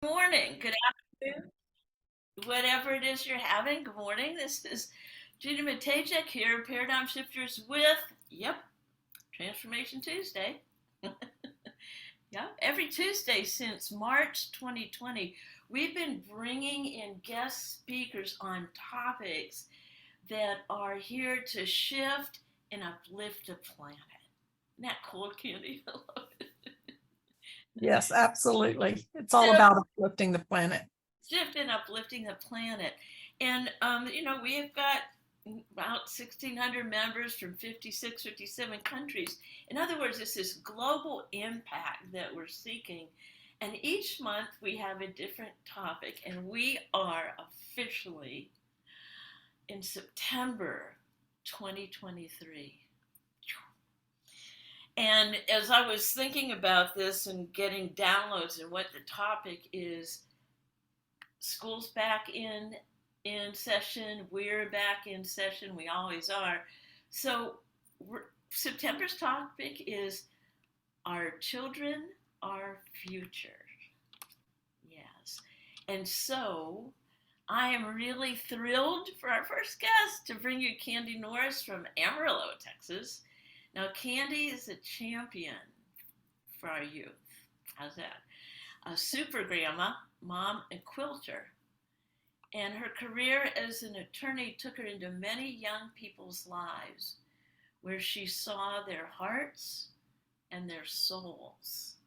Morning, good afternoon, whatever it is you're having. Good morning. This is Judy Matejek here, Paradigm Shifters with, Transformation Tuesday. Every Tuesday since March 2020, we've been bringing in guest speakers on topics that are here to shift and uplift the planet. Isn't that cool, Candy? I love it. Yes, absolutely. It's all Shift, about uplifting the planet. shift and uplifting the planet. And, we've got about 1,600 members from 56, 57 countries. In other words, it's this global impact that we're seeking. And each month we have a different topic, and we are officially in September 2023. And as I was thinking about this and getting downloads and what the topic is, school's back in session. We're back in session. We always are. So September's topic is our children, our future. Yes. And so I am really thrilled for our first guest to bring you Candace Norris from Amarillo, Texas. Now, Candy is a champion for our youth. How's that? A super grandma, mom, and quilter. And her career as an attorney took her into many young people's lives where she saw their hearts and their souls.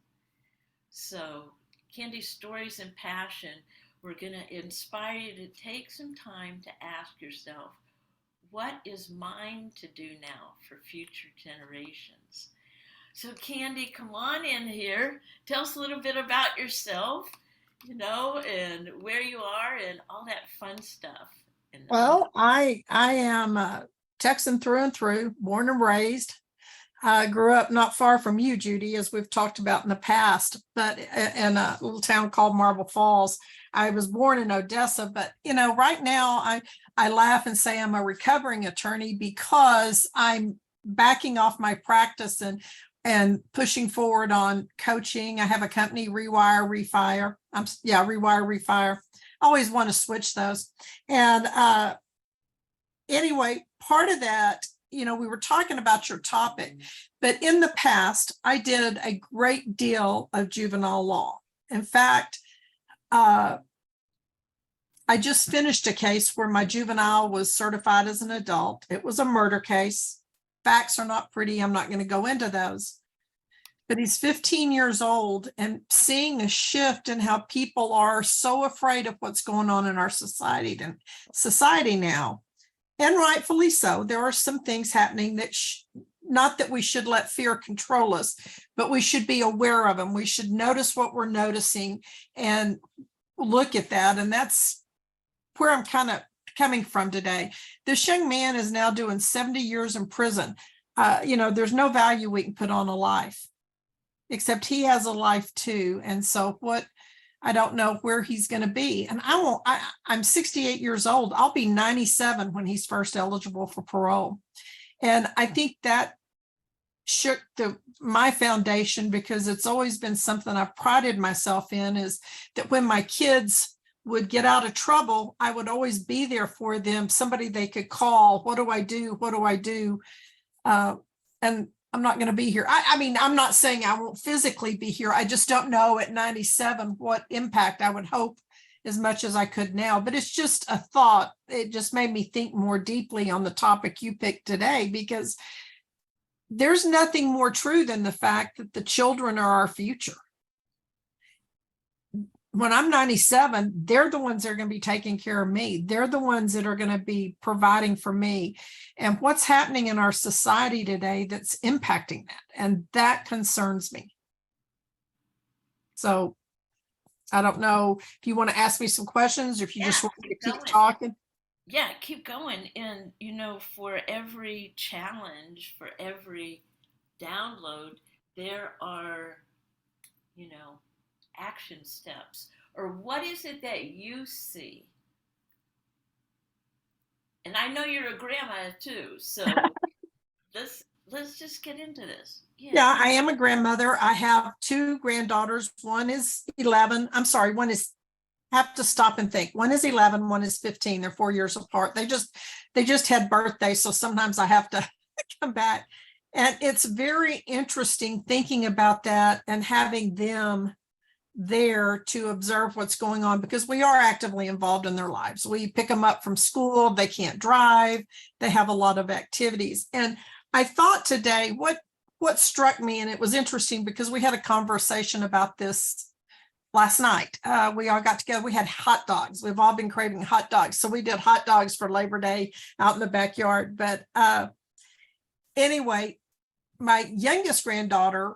So, Candy's stories and passion, we're going to inspire you to take some time to ask yourself, what is mine to do now for future generations? So, Candy, come on in here. Tell us a little bit about yourself, and where you are and all that fun stuff. Well, I am a Texan through and through, born and raised. I grew up not far from you, Judy, as we've talked about in the past, but in a little town called Marble Falls. I was born in Odessa, but right now I laugh and say I'm a recovering attorney because I'm backing off my practice and pushing forward on coaching. I have a company, Rewire Refire. Rewire Refire. I always want to switch those. And anyway, part of that, we were talking about your topic, but in the past, I did a great deal of juvenile law. In fact, I just finished a case where my juvenile was certified as an adult. It was a murder case. Facts are not pretty. I'm not going to go into those. But he's 15 years old, and seeing a shift in how people are so afraid of what's going on in our society now. And rightfully so. There are some things happening that not that we should let fear control us, but we should be aware of them. We should notice what we're noticing and look at that. And that's where I'm kind of coming from today. This young man is now doing 70 years in prison. There's no value we can put on a life, except he has a life too. And so I don't know where he's going to be. And I'm 68 years old. I'll be 97 when he's first eligible for parole. And I think that shook my foundation, because it's always been something I've prided myself in, is that when my kids would get out of trouble, I would always be there for them, somebody they could call. What do I do? What do I do? And I'm not going to be here. I mean, I'm not saying I won't physically be here. I just don't know at 97 what impact. I would hope as much as I could now, but it's just a thought. It just made me think more deeply on the topic you picked today, because there's nothing more true than the fact that the children are our future. When I'm 97, they're the ones that are going to be taking care of me. They're the ones that are going to be providing for me. And what's happening in our society today that's impacting that. And that concerns me. So I don't know if you want to ask me some questions or if you just want me to keep talking. Yeah, keep going. And, for every challenge, for every download, there are, action steps. Or what is it that you see? And I know you're a grandma too, so let's just get into this. Yeah, I am a grandmother. I have two granddaughters. One is 11. I'm sorry, one is, have to stop and think. One is 11, one is 15. They're 4 years apart. They just had birthdays, so sometimes I have to come back. And it's very interesting thinking about that and having them there to observe what's going on, because we are actively involved in their lives. We pick them up from school. They can't drive. They have a lot of activities. And I thought today, what struck me, and it was interesting because we had a conversation about this last night. We all got together. We had hot dogs. We've all been craving hot dogs. So we did hot dogs for Labor Day out in the backyard. But anyway, my youngest granddaughter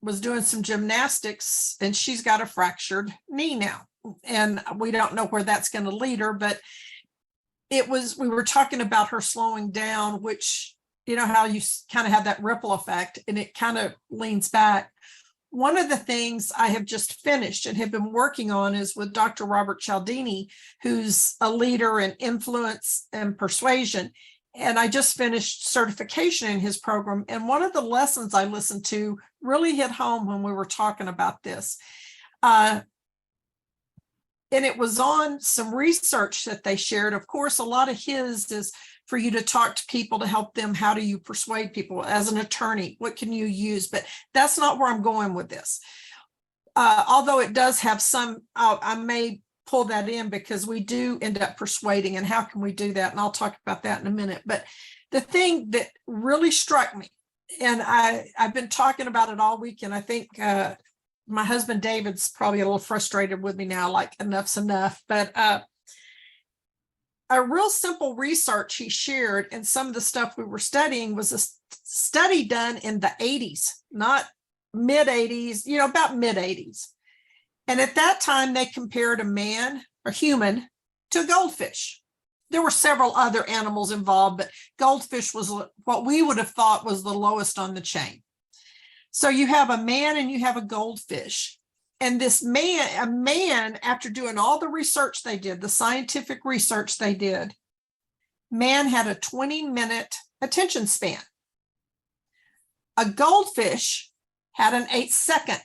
was doing some gymnastics and she's got a fractured knee now. And we don't know where that's going to lead her, but we were talking about her slowing down, which, you know, how you kind of have that ripple effect and it kind of leans back. One of the things I have just finished and have been working on is with Dr. Robert Cialdini, who's a leader in influence and persuasion. And I just finished certification in his program. And one of the lessons I listened to really hit home when we were talking about this. And it was on some research that they shared. Of course, a lot of his is for you to talk to people to help them. How do you persuade people as an attorney? What can you use? But that's not where I'm going with this. Although it does have some, I may pull that in because we do end up persuading, and how can we do that? And I'll talk about that in a minute. But the thing that really struck me, and I've been talking about it all week, and I think my husband David's probably a little frustrated with me now, like enough's enough. But a real simple research he shared, and some of the stuff we were studying was a study done in the 80s, not mid 80s, about mid 80s. And at that time, they compared a man, a human, to a goldfish. There were several other animals involved, but goldfish was what we would have thought was the lowest on the chain. So you have a man and you have a goldfish. And this man, a man, after doing all the research they did, the scientific research they did, man had a 20-minute attention span. A goldfish had an 8-second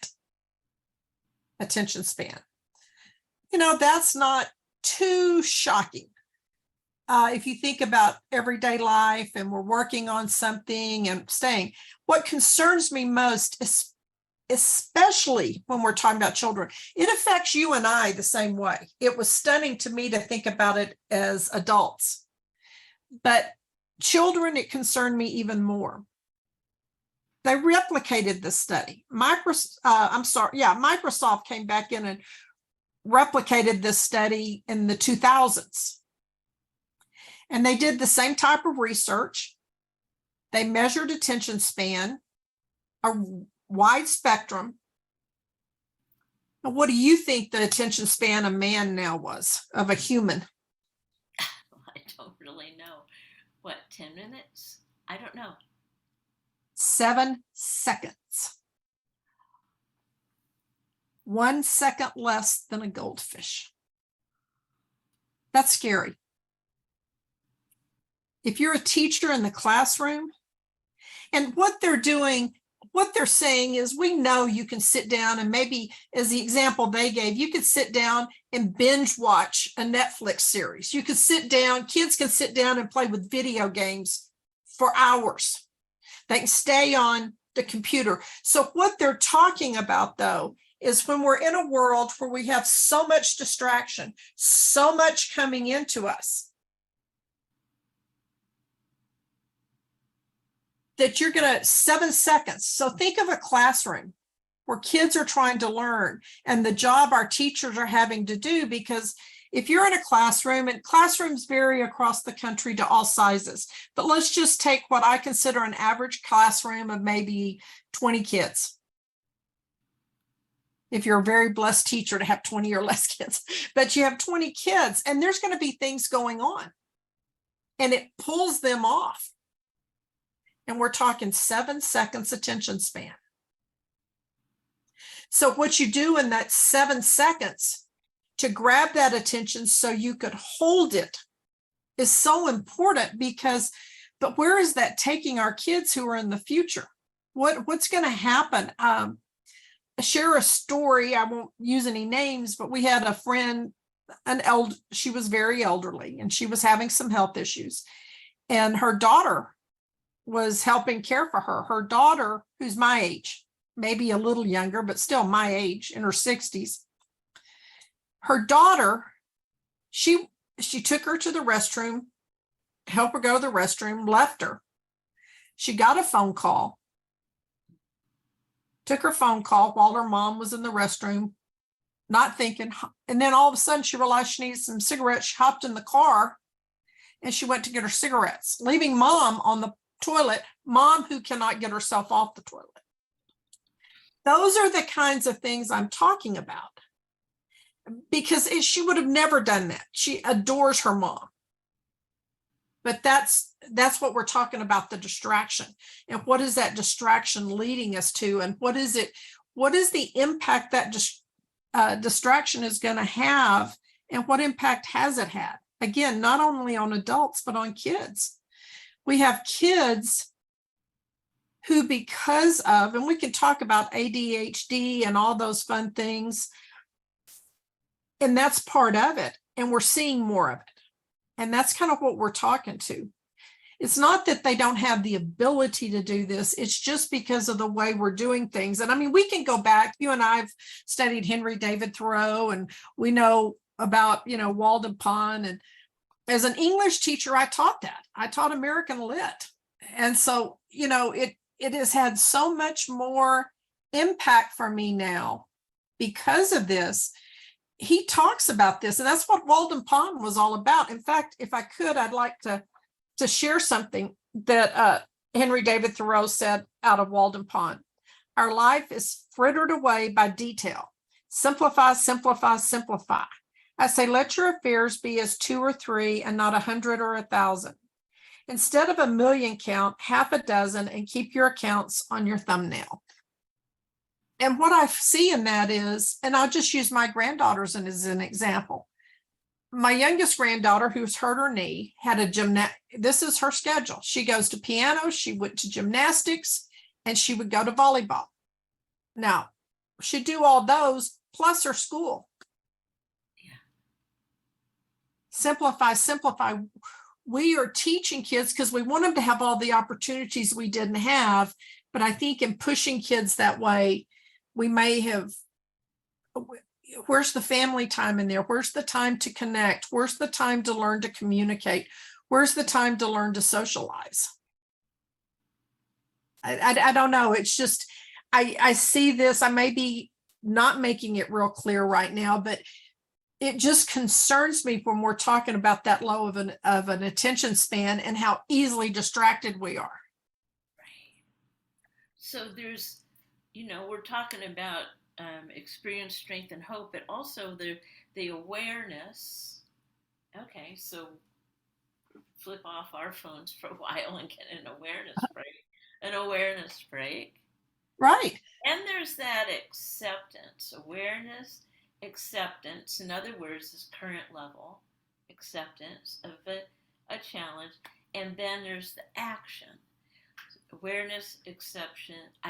attention span. That's not too shocking. If you think about everyday life and we're working on something and staying, what concerns me most is, especially when we're talking about children, it affects you and I the same way. It was stunning to me to think about it as adults, but children, it concerned me even more. They replicated this study. Microsoft came back in and replicated this study in the 2000s. And they did the same type of research. They measured attention span, a wide spectrum. Now, what do you think the attention span of man now was, of a human? I don't really know. What, 10 minutes? I don't know. 7 seconds. 1 second less than a goldfish. That's scary. If you're a teacher in the classroom, and what they're doing, what they're saying is, we know you can sit down and maybe, as the example they gave, you could sit down and binge watch a Netflix series. You could sit down, kids can sit down and play with video games for hours. They can stay on the computer. So what they're talking about, though, is when we're in a world where we have so much distraction, so much coming into us, that you're going to 7 seconds. So think of a classroom where kids are trying to learn and the job our teachers are having to do, because if you're in a classroom, and classrooms vary across the country to all sizes, but let's just take what I consider an average classroom of maybe 20 kids. If you're a very blessed teacher to have 20 or less kids, but you have 20 kids and there's going to be things going on and it pulls them off. And we're talking 7 seconds attention span. So what you do in that 7 seconds to grab that attention so you could hold it is so important, because But where is that taking our kids who are in the future? What's going to happen? Share a story. I won't use any names, but we had a friend, she was very elderly and she was having some health issues. And her daughter was helping care for her. Her daughter, who's my age, maybe a little younger, but still my age, in her 60s. Her daughter, she took her to the restroom, helped her go to the restroom, left her. She got a phone call, took her phone call while her mom was in the restroom, not thinking. And then all of a sudden she realized she needed some cigarettes. She hopped in the car and she went to get her cigarettes, leaving mom on the toilet, mom who cannot get herself off the toilet. Those are the kinds of things I'm talking about, because she would have never done that. She adores her mom. But that's what we're talking about, the distraction. And what is that distraction leading us to? And what is the impact that distraction is going to have? And what impact has it had? Again, not only on adults, but on kids. We have kids who, because of, and we can talk about ADHD and all those fun things, and that's part of it. And we're seeing more of it. And that's kind of what we're talking to. It's not that they don't have the ability to do this. It's just because of the way we're doing things. And I mean, we can go back. You and I have studied Henry David Thoreau, and we know about, Walden Pond. And as an English teacher, I taught that. I taught American Lit. And so, it has had so much more impact for me now because of this. He talks about this, and that's what Walden Pond was all about. In fact, if I could, I'd like to share something that Henry David Thoreau said out of Walden Pond. Our life is frittered away by detail. Simplify, simplify, simplify. I say, let your affairs be as 2 or 3 and not 100 or 1,000. Instead of 1,000,000, count 6 and keep your accounts on your thumbnail. And what I see in that is, and I'll just use my granddaughters as an example. My youngest granddaughter, who's hurt her knee, had this is her schedule. She goes to piano, she went to gymnastics, and she would go to volleyball. Now, she'd do all those plus her school. Yeah. Simplify, simplify. We are teaching kids because we want them to have all the opportunities we didn't have. But I think in pushing kids that way, we may have, where's the family time in there? Where's the time to connect? Where's the time to learn to communicate? Where's the time to learn to socialize? I don't know. It's just, I see this. I may be not making it real clear right now, but it just concerns me when we're talking about that low of an attention span and how easily distracted we are. Right. So there's, we're talking about experience, strength, and hope, but also the awareness. Okay, so flip off our phones for a while and get an awareness break. Right. And there's that acceptance, awareness, acceptance. In other words, this current level acceptance of a challenge, and then there's the action. Awareness, acceptance.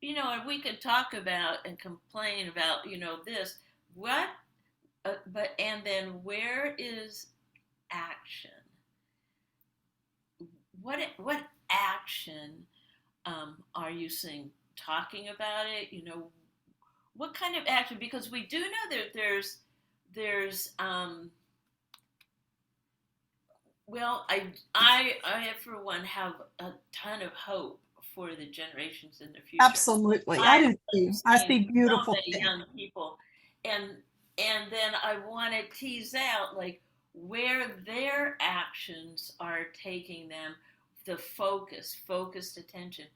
And we could talk about and complain about, this, and then where is action? What action are you seeing? Talking about it, what kind of action? Because we do know that there's well, I for one have a ton of hope for the generations in the future. Absolutely. I do too. I see beautiful so many young people. And then I want to tease out like where their actions are taking them, the focused attention,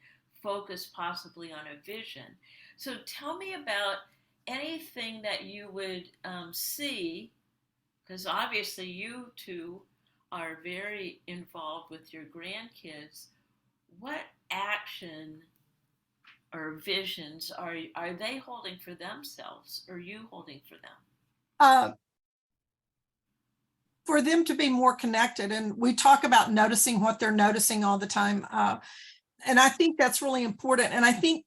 focus possibly on a vision. So tell me about anything that you would see, because obviously you two are very involved with your grandkids. What action or visions are they holding for themselves, or you holding for them? for them to be more connected. And we talk about noticing what they're noticing all the time. And I think that's really important. And I think,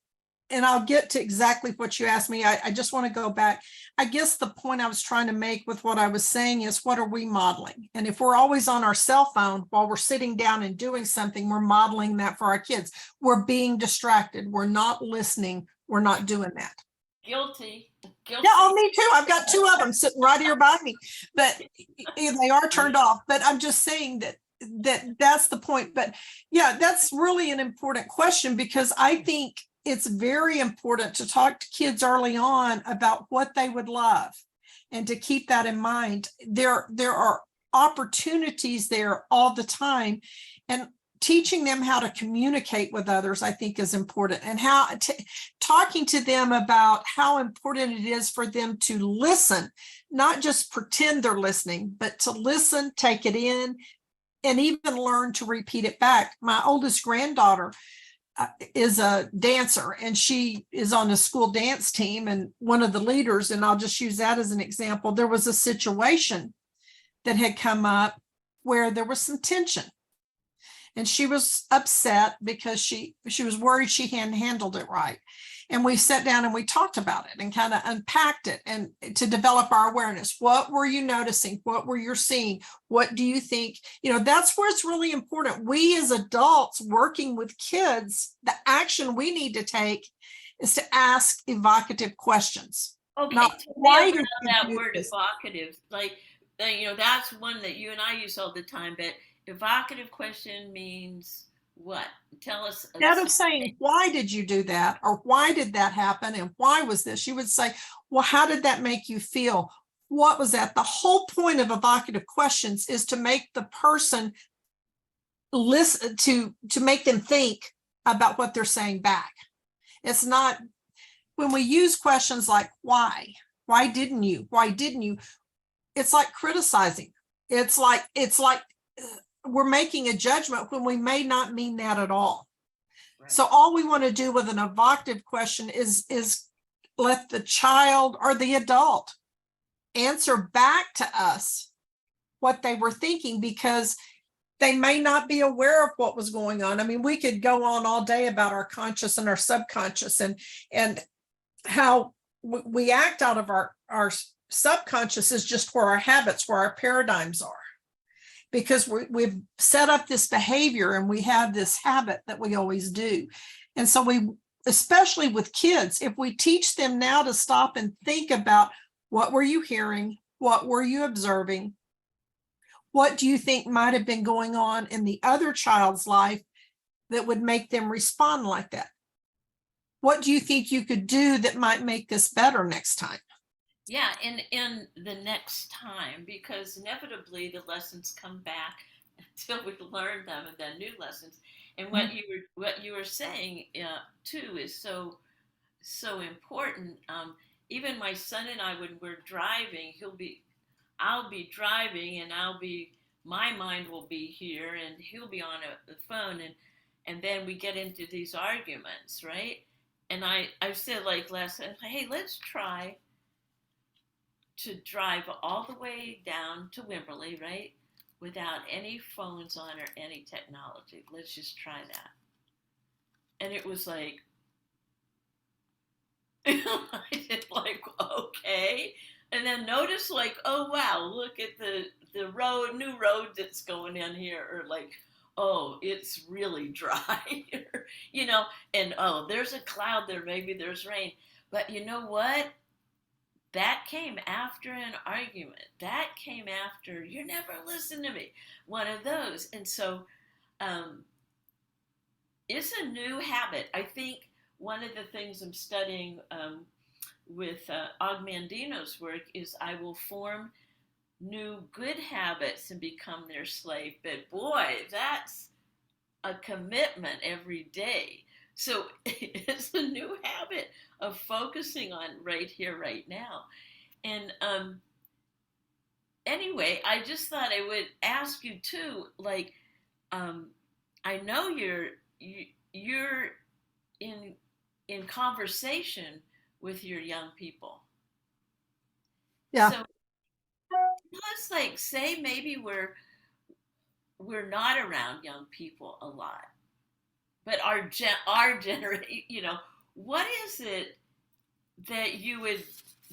and I'll get to exactly what you asked me. I just want to go back. I guess the point I was trying to make with what I was saying is, what are we modeling? And if we're always on our cell phone while we're sitting down and doing something, we're modeling that for our kids. We're being distracted. We're not listening. We're not doing that. Guilty. Yeah, oh, me too. I've got two of them sitting right here by me, but they are turned off. But I'm just saying that's the point. But yeah, that's really an important question, because I think it's very important to talk to kids early on about what they would love, and to keep that in mind. There are opportunities there all the time, and teaching them how to communicate with others, I think, is important, and talking to them about how important it is for them to listen, not just pretend they're listening, but to listen, take it in, and even learn to repeat it back. My oldest granddaughter is a dancer, and she is on a school dance team and one of the leaders. And I'll just use that as an example. There was a situation that had come up where there was some tension, and she was upset because she was worried she hadn't handled it right. And we sat down and we talked about it and kind of unpacked it, and to develop our awareness. What were you noticing? What were you seeing? What do you think? That's where it's really important. We as adults working with kids, the action we need to take is to ask evocative questions. Okay, Not, why did that word evocative? Like, that's one that you and I use all the time. But evocative question means what? Tell us. Instead of saying, why did you do that? Or why did that happen? And why was this? You would say, well, how did that make you feel? What was that? The whole point of evocative questions is to make the person listen, to make them think about what they're saying back. It's not, when we use questions like why didn't you? It's like criticizing. It's like we're making a judgment when we may not mean that at all. Right. So all we want to do with an evocative question is let the child or the adult answer back to us what they were thinking, because they may not be aware of what was going on. I mean, we could go on all day about our conscious and our subconscious, and how we act out of our subconscious is just where our habits, where our paradigms are. Because we've set up this behavior and we have this habit that we always do. And so especially with kids, if we teach them now to stop and think about, what were you hearing? What were you observing? What do you think might have been going on in the other child's life that would make them respond like that? What do you think you could do that might make this better next time? Yeah, in the next time, because inevitably the lessons come back until we learn them, and then new lessons. And what you were saying too is so important. Even my son and I, when we're driving, I'll be driving, and my mind will be here, and he'll be on the phone, and then we get into these arguments, right? And I said, like last time, hey, let's try to drive all the way down to Wimberley, right? Without any phones on or any technology. Let's just try that. And it was like, I did like, okay. And then notice like, oh wow, look at the new road that's going in here, or like, oh, it's really dry, and oh, there's a cloud there, maybe there's rain. But you know what? That came after an argument. That came after, you never listen to me. One of those. And so it's a new habit. I think one of the things I'm studying with Og Mandino's work is I will form new good habits and become their slave. But boy, that's a commitment every day. So it's a new habit of focusing on right here, right now. And anyway, I just thought I would ask you too, like, I know you're in conversation with your young people. Yeah. So Plus, like, say maybe we're not around young people a lot, but our generation, what is it that you would,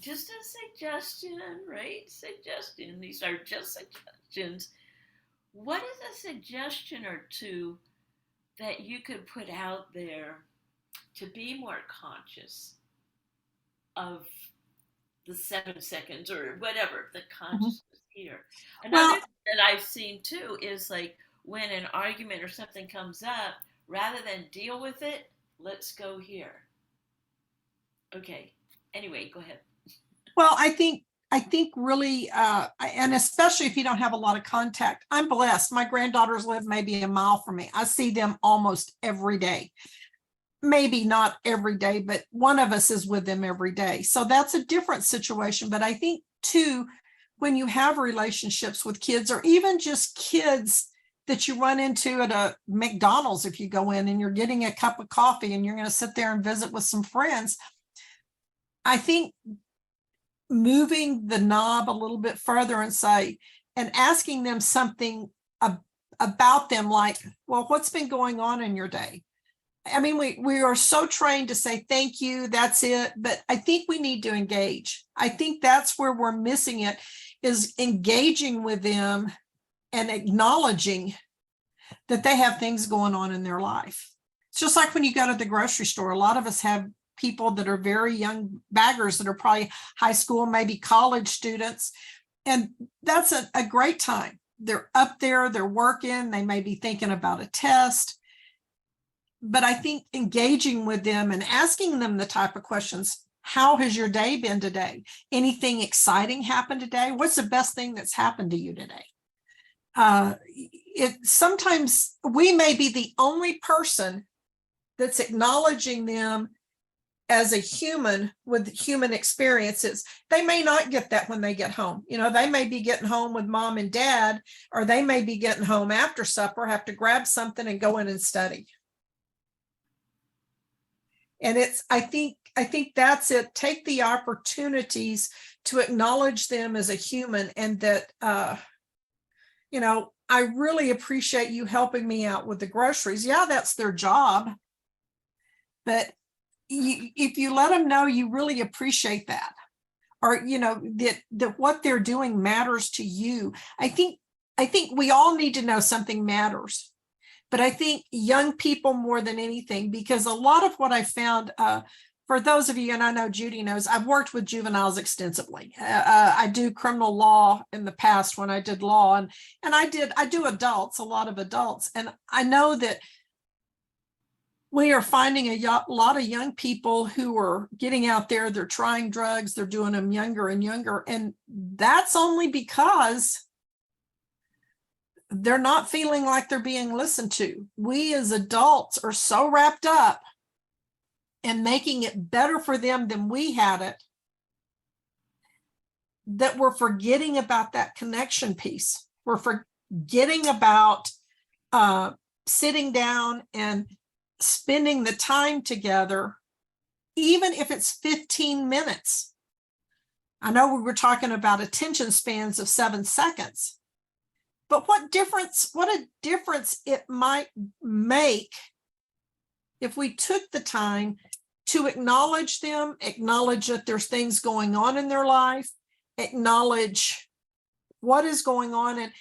just a suggestion, right? Suggestion. These are just suggestions. What is a suggestion or two that you could put out there to be more conscious of the 7 seconds or whatever the Mhm. consciousness here? Another Well, thing that I've seen too is like when an argument or something comes up, rather than deal with it, let's go here. Okay. Anyway, go ahead. well, I think really, and especially if you don't have a lot of contact, I'm blessed. My granddaughters live maybe a mile from me. I see them almost every day. Maybe not every day, but one of us is with them every day. So that's a different situation. But I think too, when you have relationships with kids, or even just kids that you run into at a McDonald's, if you go in and you're getting a cup of coffee and you're going to sit there and visit with some friends, I think moving the knob a little bit further and say, and asking them something about them, like, well, what's been going on in your day? I mean, we are so trained to say thank you, that's it. But I think we need to engage. I think that's where we're missing it, is engaging with them and acknowledging that they have things going on in their life. It's just like when you go to the grocery store, a lot of us have people that are very young baggers that are probably high school, maybe college students. And that's a great time. They're up there, they're working, they may be thinking about a test. But I think engaging with them and asking them the type of questions: how has your day been today? Anything exciting happened today? What's the best thing that's happened to you today? It sometimes we may be the only person that's acknowledging them as a human with human experiences. They may not get that when they get home. They may be getting home with mom and dad, or they may be getting home after supper, have to grab something and go in and study. And I think that's it. Take the opportunities to acknowledge them as a human, and that I really appreciate you helping me out with the groceries. Yeah, that's their job, but if you let them know you really appreciate that, or that what they're doing matters to you. I think we all need to know something matters. But I think young people more than anything, because a lot of what I found, for those of you, and I know Judy knows, I've worked with juveniles extensively. I do criminal law in the past when I did law, and I do adults, a lot of adults. And I know that we are finding a lot of young people who are getting out there, they're trying drugs, they're doing them younger and younger. And that's only because they're not feeling like they're being listened to. We as adults are so wrapped up in making it better for them than we had it, that we're forgetting about that connection piece. We're forgetting about sitting down and spending the time together, even if it's 15 minutes. I know we were talking about attention spans of 7 seconds. But what a difference it might make if we took the time to acknowledge them, acknowledge that there's things going on in their life, acknowledge what is going on. And,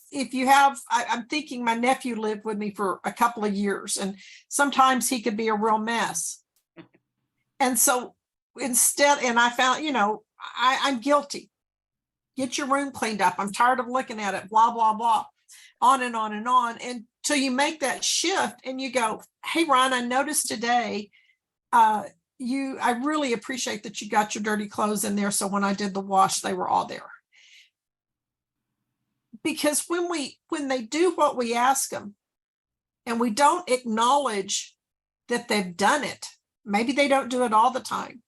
if you have, I'm thinking my nephew lived with me for a couple of years, and sometimes he could be a real mess. And so and I found, I'm guilty. Get your room cleaned up. I'm tired of looking at it, blah, blah, blah, on and on and on. Until you make that shift and you go, hey, Ron, I noticed today, I really appreciate that you got your dirty clothes in there. So when I did the wash, they were all there. Because when they do what we ask them, and we don't acknowledge that they've done it, maybe they don't do it all the time,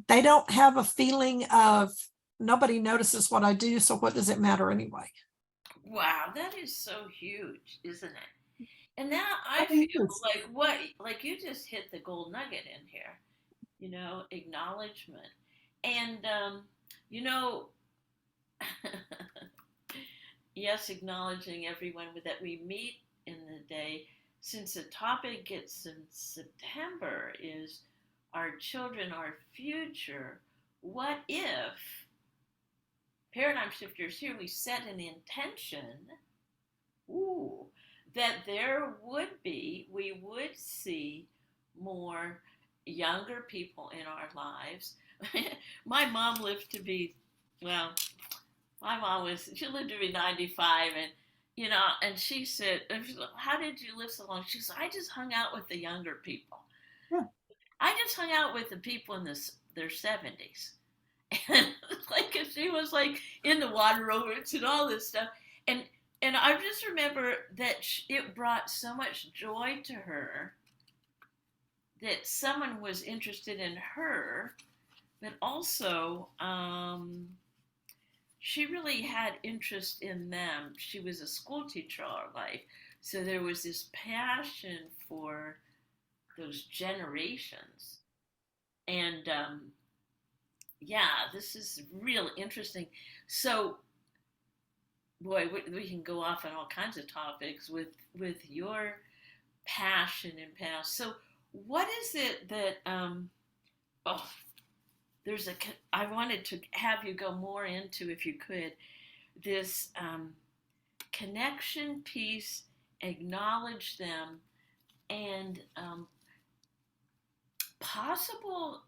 they don't have a feeling of, nobody notices what I do, so what does it matter anyway? Wow, that is so huge, isn't it? And now I It feel is. like you just hit the gold nugget in here, acknowledgement. And you know, yes, acknowledging everyone that we meet in the day, since the topic gets in September is our children, our future. What if paradigm shifters here? We set an intention, ooh, that we would see more younger people in our lives. My mom lived to be, well, she lived to be 95, and and she said, how did you live so long? She said, I just hung out with the younger people. Yeah. I just hung out with the people in their 70s. And like, she was like in the water aerobics and all this stuff. And I just remember that it brought so much joy to her that someone was interested in her, but also, she really had interest in them. She was a school teacher all her life. So there was this passion for those generations. And yeah, this is real interesting. So, boy, we can go off on all kinds of topics with your passion and past. So, what is it that, oh, I wanted to have you go more into, if you could, this connection piece, acknowledge them, and possible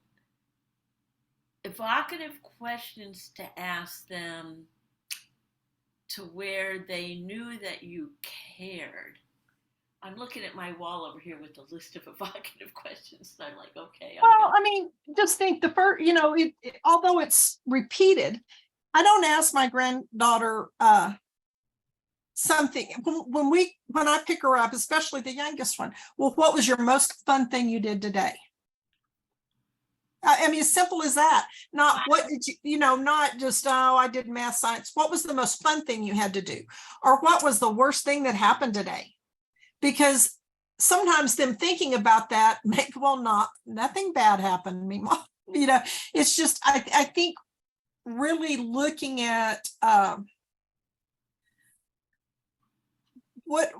evocative questions to ask them to where they knew that you cared. I'm looking at my wall over here with the list of evocative questions, and I'm like, okay. Well, I mean, just think the first, although it's repeated, I don't ask my granddaughter something when I pick her up, especially the youngest one. Well, what was your most fun thing you did today? I mean, as simple as that. Not what did not just, oh, I did math science. What was the most fun thing you had to do? Or what was the worst thing that happened today? Because sometimes them thinking about that nothing bad happened. Meanwhile, it's just, I think really looking at what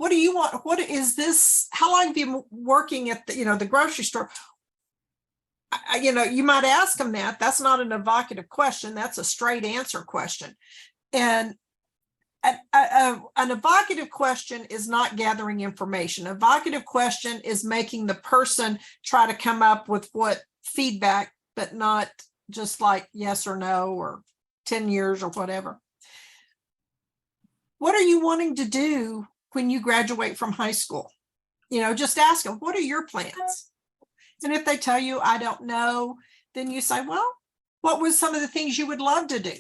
do you want? What is this? How long have you been working at the grocery store? You might ask them that. That's not an evocative question. That's a straight answer question. And an evocative question is not gathering information. An evocative question is making the person try to come up with what feedback, but not just like yes or no or 10 years or whatever. What are you wanting to do when you graduate from high school? Just ask them, what are your plans? And if they tell you, I don't know, then you say, well, what was some of the things you would love to do?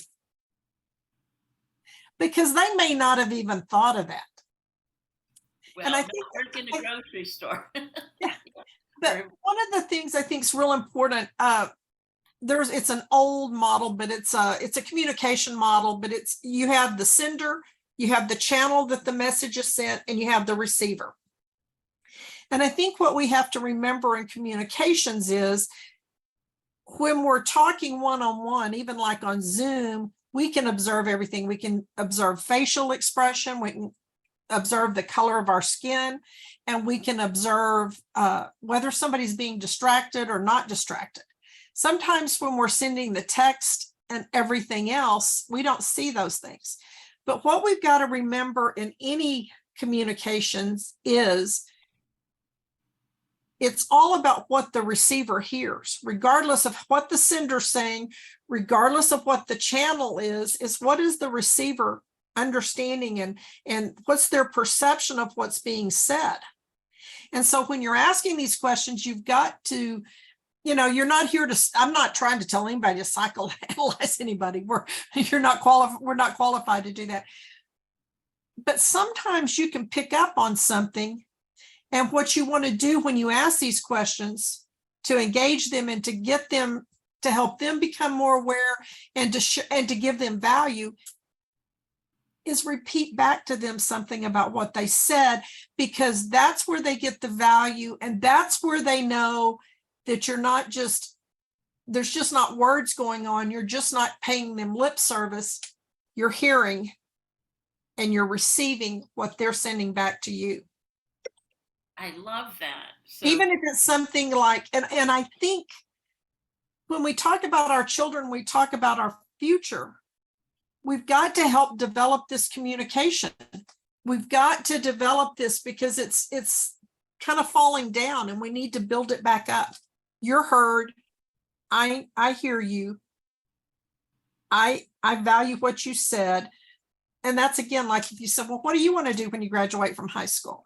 Because they may not have even thought of that. Well, and I think work in the grocery store. Yeah. But one of the things I think is real important, it's an old model, but it's a communication model, but you have the sender, you have the channel that the message is sent, and you have the receiver. And I think what we have to remember in communications is when we're talking one-on-one, even like on Zoom, we can observe everything. We can observe facial expression. We can observe the color of our skin, and we can observe whether somebody's being distracted or not distracted. Sometimes when we're sending the text and everything else, we don't see those things. But what we've got to remember in any communications is it's all about what the receiver hears, regardless of what the sender's saying, regardless of what the channel is what is the receiver understanding and what's their perception of what's being said. And so when you're asking these questions, you've got to, you're not here I'm not trying to tell anybody to psychoanalyze anybody. We're not qualified to do that. But sometimes you can pick up on something. And what you want to do when you ask these questions to engage them and to get them to help them become more aware and to give them value is repeat back to them something about what they said, because that's where they get the value, and that's where they know that you're not just there's just not words going on. You're just not paying them lip service. You're hearing and you're receiving what they're sending back to you. I love that. So Even if it's something like, and I think when we talk about our children, we talk about our future. We've got to help develop this communication. We've got to develop this because it's kind of falling down and we need to build it back up. You're heard. I hear you. I value what you said. And that's again, like if you said, well, what do you want to do when you graduate from high school?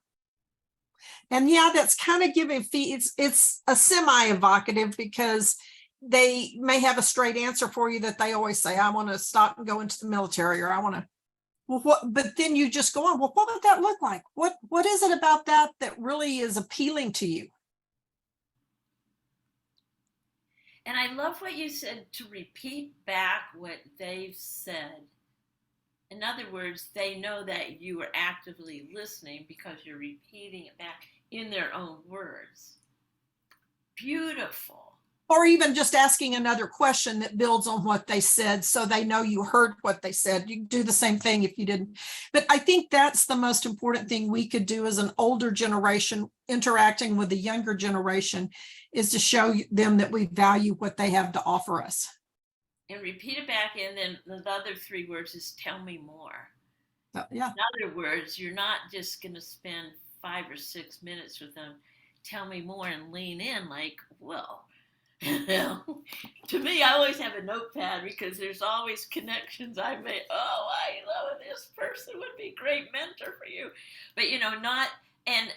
And yeah, that's kind of giving it's a semi-evocative because they may have a straight answer for you that they always say, I want to stop and go into the military, or I want to, well, what, but then you just go on, well, what would that look like? What is it about that that really is appealing to you? and I love what you said, to repeat back what they've said. In other words, they know that you are actively listening because you're repeating it back in their own words. Beautiful. Or even just asking another question that builds on what they said so they know you heard what they said. You can do the same thing if you didn't. But I think that's the most important thing we could do as an older generation interacting with the younger generation, is to show them that we value what they have to offer us. And repeat it back, and then the other 3 words is tell me more. Yeah. In other words, you're not just going to spend 5 or 6 minutes with them. Tell me more and lean in like, well, to me, I always have a notepad because there's always connections I made. Oh, I know this person would be a great mentor for you. But, not, and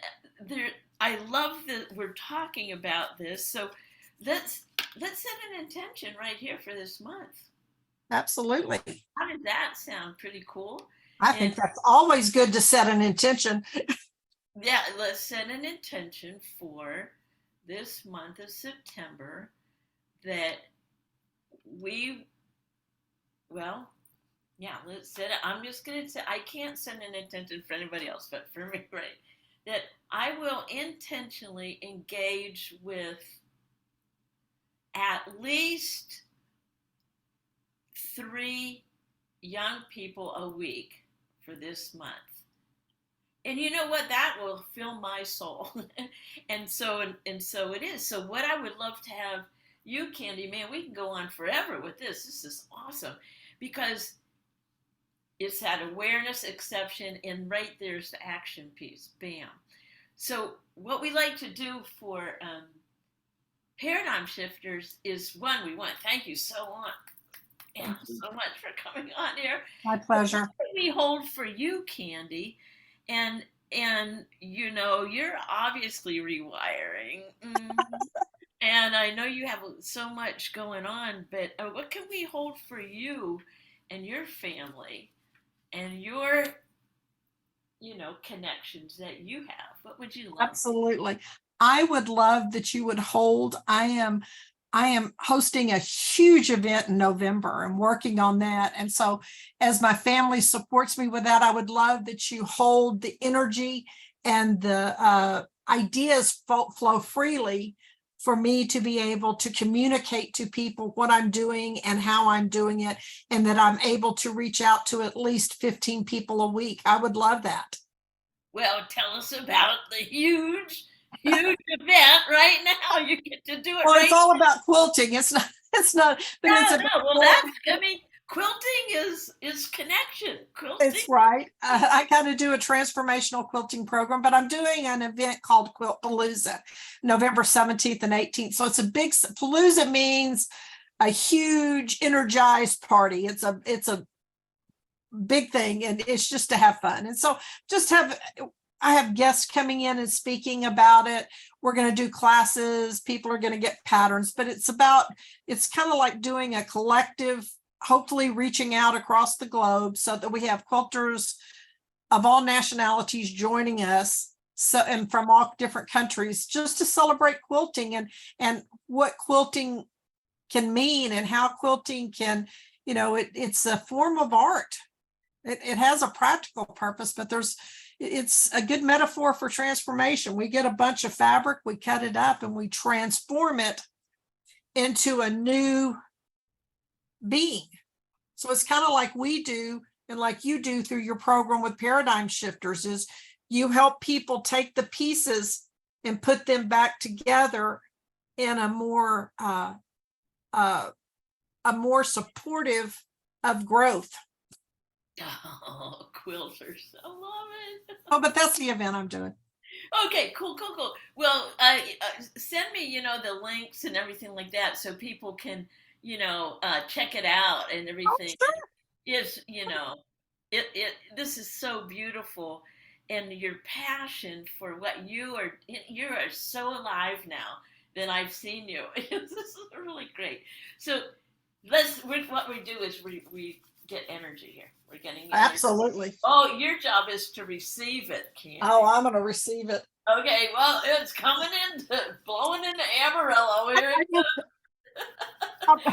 there, I love that we're talking about this. So let's set an intention right here for this month. Absolutely. How does that sound? Pretty cool. I think that's always good to set an intention. Yeah, let's set an intention for this month of September that let's set it. I'm just going to say, I can't set an intention for anybody else, but for me, right, that I will intentionally engage with at least 3 young people a week for this month. And you know what? That will fill my soul. and so it is. So what I would love to have you, Candy, man, we can go on forever with this. This is awesome because it's that awareness, exception, and right there's the action piece. Bam. So what we like to do for paradigm shifters is, one, we want to thank you so much for coming on here. My pleasure. What we hold for you, Candy, and you're obviously rewiring, and I know you have so much going on, but what can we hold for you and your family and your connections that you have? What would you love? Absolutely. I would love that you would hold. I am hosting a huge event in November and working on that. And so as my family supports me with that, I would love that you hold the energy and the ideas flow freely for me to be able to communicate to people what I'm doing and how I'm doing it, and that I'm able to reach out to at least 15 people a week. I would love that. Well, tell us about the huge event right now. You get to do it. Well, right it's all about quilting. It's not, but it's about well, quilting is connection. Quilting. It's right. I kind of do a transformational quilting program, but I'm doing an event called Quilt Palooza, November 17th and 18th. So it's a big, Palooza means a huge energized party. It's a big thing, and it's just to have fun. And so I have guests coming in and speaking about it. We're going to do classes. People are going to get patterns, but it's kind of like doing a collective, hopefully reaching out across the globe so that we have quilters of all nationalities joining us, and from all different countries, just to celebrate quilting and what quilting can mean and how quilting can, it's a form of art. It has a practical purpose, but it's a good metaphor for transformation. We get a bunch of fabric, we cut it up, and we transform it into a new being. So it's kind of like we do and like you do through your program with Paradigm Shifters, is you help people take the pieces and put them back together in a more supportive of growth. Oh, quilters. I love it. Oh, but that's the event I'm doing. Okay, cool. Well, send me, the links and everything like that so people can, check it out and Oh, everything. sure. Is, this is so beautiful, and your passion for what you are so alive now than I've seen you. This is really great. So what we do is we get energy here. We're getting energy. Absolutely. Oh, your job is to receive it, Candy. Oh, I'm going to receive it. Okay, well, it's coming blowing into Amarillo here.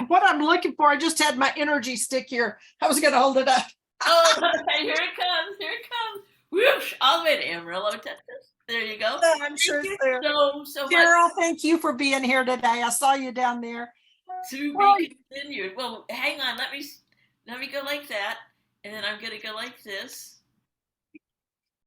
What I'm looking for, I just had my energy stick here. I was going to hold it up. Oh, okay, here it comes. Whoosh, all the way to Amarillo, Texas. There you go. Yeah, I'm sure it's there. So much. Carol, thank you for being here today. I saw you down there. To Well, be continued. Well, hang on. Let me go like that, and then I'm gonna go like this.